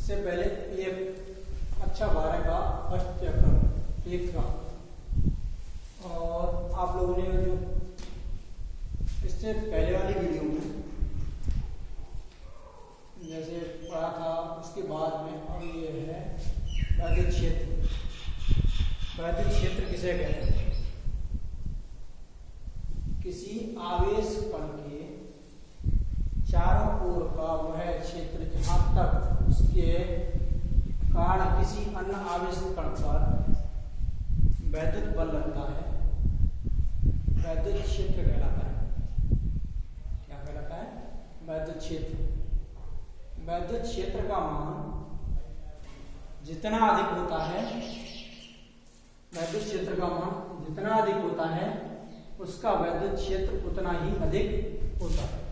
इससे पहले ये अच्छा 12 का फर्स्ट चैप्टर 1 का, और आप लोगों ने जो इससे पहले वाली वीडियो में जैसे पढ़ा था, उसके बाद में अब ये है वैद्युत क्षेत्र। वैद्युत क्षेत्र किसे कहते हैं? किसी आवेश कण के चारों ओर का वह क्षेत्र जहां तक उसके कारण किसी अन्य आवेश कण पर वैद्युत बल लगता है, वैद्युत क्षेत्र कहलाता है। क्या कहलाता है? वैद्युत क्षेत्र। वैद्युत क्षेत्र का मान जितना अधिक होता है, वैद्युत क्षेत्र का मान जितना अधिक होता है उसका वैद्युत क्षेत्र उतना ही अधिक होता है।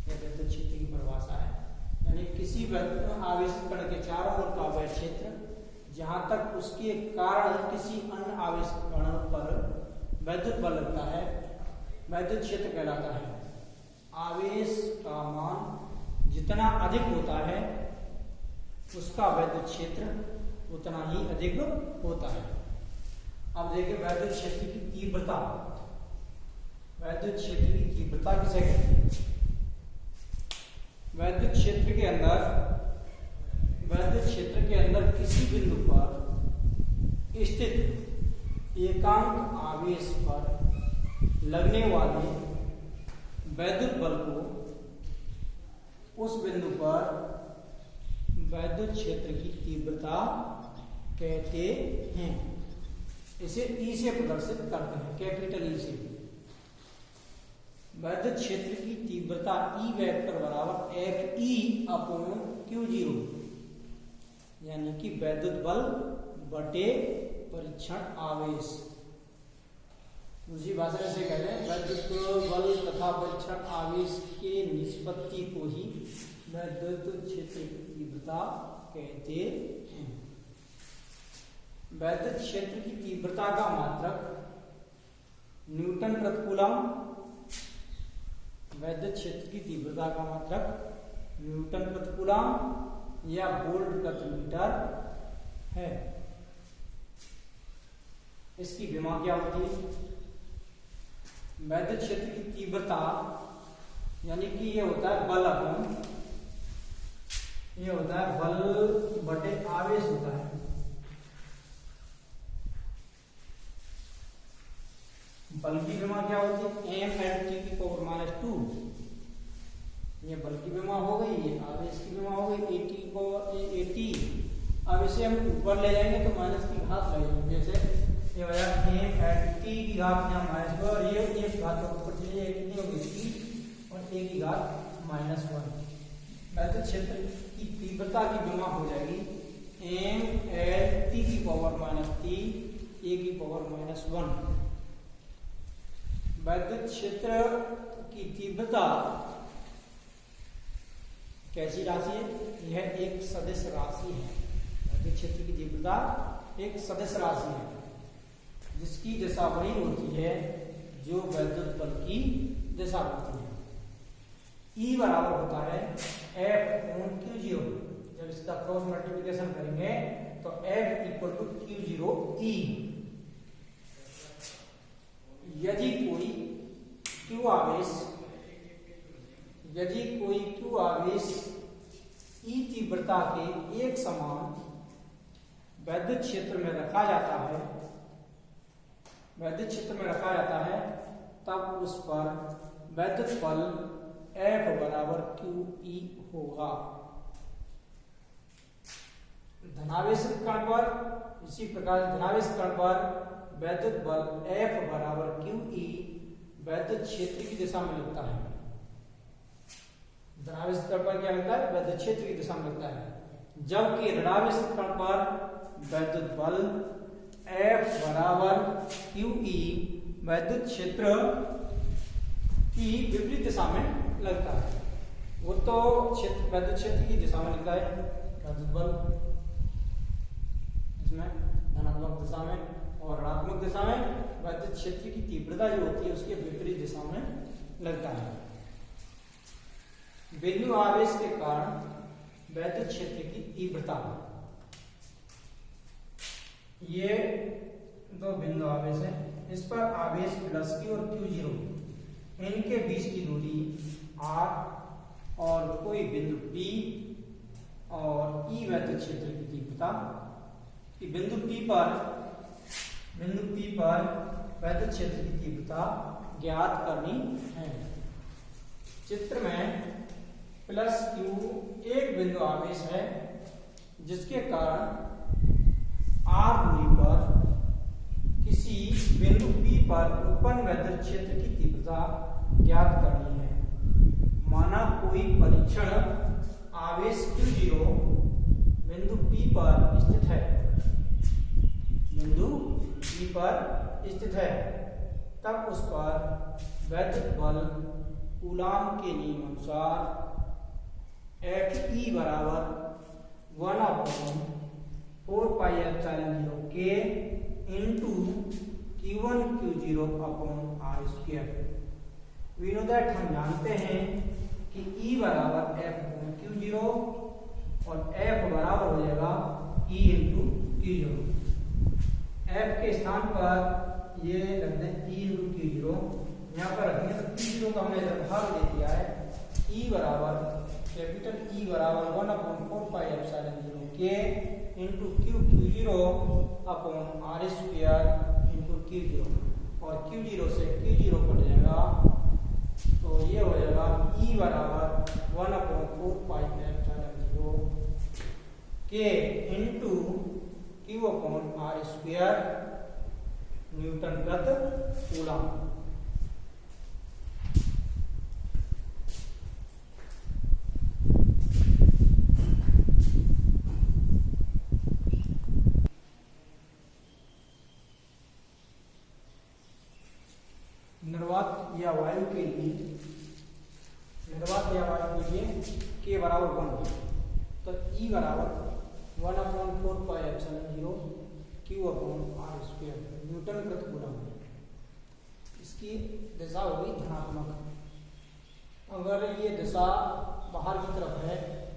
यह वैद्युत क्षेत्र की परिभाषा है। यानी किसी आवेश कण के चारों ओर का वह क्षेत्र जहां तक उसके कारण किसी अन्य आवेश कण पर वैद्युत बल लगता है, वैद्युत क्षेत्र कहलाता है। आवेश का मान जितना अधिक होता है उसका वैद्युत क्षेत्र उतना ही अधिक होता है। अब देखिए वैद्युत क्षेत्र की तीव्रता। वैद्युत क्षेत्र की तीव्रता किसे कहते हैं? वैद्युत क्षेत्र के अंदर किसी बिंदु पर स्थित एकांक आवेश पर लगने वाले वैद्युत बल को उस बिंदु पर वैद्युत क्षेत्र की तीव्रता कहते हैं। इसे ई से प्रदर्शित करते हैं, कैपिटल ई से। वैद्युत क्षेत्र की तीव्रता ई वेक्टर बराबर F E upon Q zero, यानी कि वैद्युत बल बटे परीक्षण आवेश। दूसरी भाषा से कहते हैं वैद्युत बल तथा परीक्षण आवेश के निष्पत्ति को ही वैद्युत क्षेत्र की तीव्रता कहते हैं। वैद्युत क्षेत्र की तीव्रता का मात्रक न्यूटन प्रति कूलम। वैद्युत क्षेत्र की तीव्रता का मात्रक न्यूटन प्रति कूलम या वोल्ट प्रति मीटर है। इसकी विमा क्या होती है? वैद्युत क्षेत्र की तीव्रता यानी कि ये होता है बल अपॉन, ये होता है बल बटे आवेश होता है। बल की विमा क्या होती है? एम एट टी की पावर माइनस 2। ये बल की विमा हो गई, ये आवेश की विमा हो गई, एटी को एटी। अब इसे हम ऊपर ले जाएंगे तो माइनस की घात लगेगी। जैसे ये हो जाएगा एम एट टी की घात यहाँ माइनस 2, और ये एक घात ऊपर चली जाएगी, कितनी होगी? टी, और ए की घात माइनस 1। वैद्युत क्षेत्र की तीव्रता की विमा हो जाएगी एम एल टी की पावर माइनस टी ए की पावर माइनस 1। वैद्युत क्षेत्र की तीव्रता कैसी राशि है? यह एक सदिश राशि है। वैद्युत क्षेत्र की तीव्रता एक सदिश राशि है जिसकी दिशा वही होती है जो वैद्युत बल की दिशा होती है। ई बराबर होता है एफ अपॉन क्यू जीरो। जब इसका क्रॉस मल्टीप्लिकेशन करेंगे तो F equal to Q zero E. यदि कोई क्यू आवेश ई तीव्रता के एक समान वैद्युत क्षेत्र में रखा जाता है, तब उस पर वैद्युत बल F बराबर क्यू ई होगा। धनावेश कण पर इसी प्रकार धनावेश कण पर वैद्युत बल F बराबर क्यू ई वैद्युत क्षेत्र की दिशा में लगता है। धनावेश कण पर क्या लगता है? वैद्युत क्षेत्र की दिशा में लगता है। जबकि ऋणावेश कण पर वैद्युत बल F बराबर क्यू ई वैद्युत क्षेत्र की विपरीत दिशा में लगता है। वो तो वैद्युत क्षेत्र की दिशा में लगता है वैद्युत बल, इसमें धनात्मक दिशा में, और ऋणात्मक दिशा में वैद्युत क्षेत्र की तीव्रता जो होती है उसके विपरीत दिशा में लगता है। बिंदु आवेश के कारण वैद्युत क्षेत्र की तीव्रता, ये दो बिंदु आवेश है, इस पर आवेश प्लस Q और Q0 इनके बीच की दूरी R और कोई बिंदु P और E वैद्युत क्षेत्र की तीव्रता, बिंदु P पर वैद्युत क्षेत्र की तीव्रता ज्ञात करनी है। चित्र में प्लस Q एक बिंदु आवेश है जिसके कारण R दूरी पर किसी बिंदु P पर उत्पन्न वैद्युत क्षेत्र की तीव्रता ज्ञात करनी है। माना कोई परीक्षण आवेश Q0 बिंदु P पर स्थित है, तब उस पर वैद्युत बल कूलाम के नियम अनुसार Fe बराबर 1/4πε0 K into Q1 Q0 upon R square. We know that हम जानते हैं कि E बराबर F अपॉन Q0 और F बराबर हो जाएगा E into Q0। F के स्थान पर ये रख दें E into Q0, यहाँ पर रखेंगे तो Q0 का हमने भाग दे दिया है। E बराबर कैपिटल E बराबर 1/4πε0 K into Q0 upon R square into Q0 और Q0 से Q0 कट जाएगा तो ये हो जाएगा E बराबर 1/4πε0 K into Q upon R square newton प्रति कूलम। निर्वात या वायु के लिए K बराबर 1, तो E बराबर 1/4πε0 Q upon R square newton प्रति कूलम। इसकी दिशा होगी धनात्मक। अगर ये दिशा बाहर की तरफ है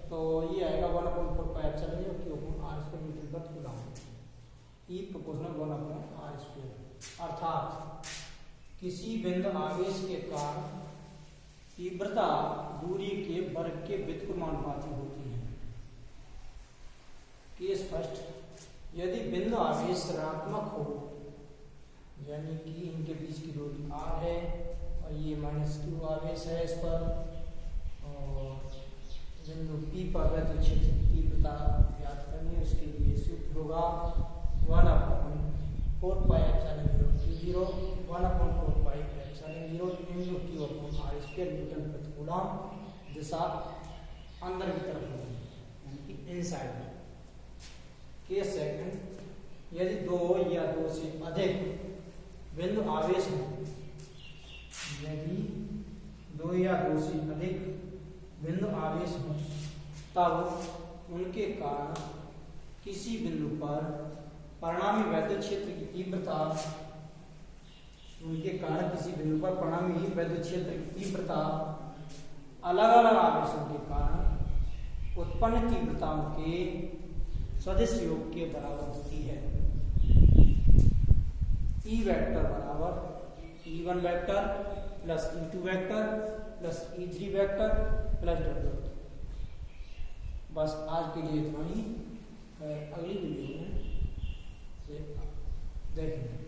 तो ये आएगा 1/4πε0 Q upon R square newton प्रति coulomb. E proportional 1/R square. अर्थात किसी बिंदु आवेश के कारण तीव्रता दूरी के वर्ग के व्युत्क्रमानुपाती होती है। केस फर्स्ट, यदि बिंदु आवेश ऋणात्मक हो, यानी कि इनके बीच की दूरी R है और ये -Q आवेश है इस पर, और बिंदु P पर वैद्युत क्षेत्र की तीव्रता ज्ञात करनी है, उसके लिए सूत्र होगा 1/4πε0 Q0 1/4πε0 into Q upon R square newton प्रति कूलम। दिशा अंदर की तरफ होगी यानी कि इनसाइड। केस सेकंड, यदि दो या दो से अधिक बिंदु आवेश हो, तब उनके कारण किसी बिंदु पर परिणामी वैद्युत क्षेत्र की तीव्रता अलग अलग आवेशों के कारण उत्पन्न तीव्रताओं के सदिश योग के बराबर होती है। E वेक्टर बराबर E1 vector plus E2 vector plus E3 vector plus W। बस आज के लिए इतना ही, अगली वीडियो में देखेंगे।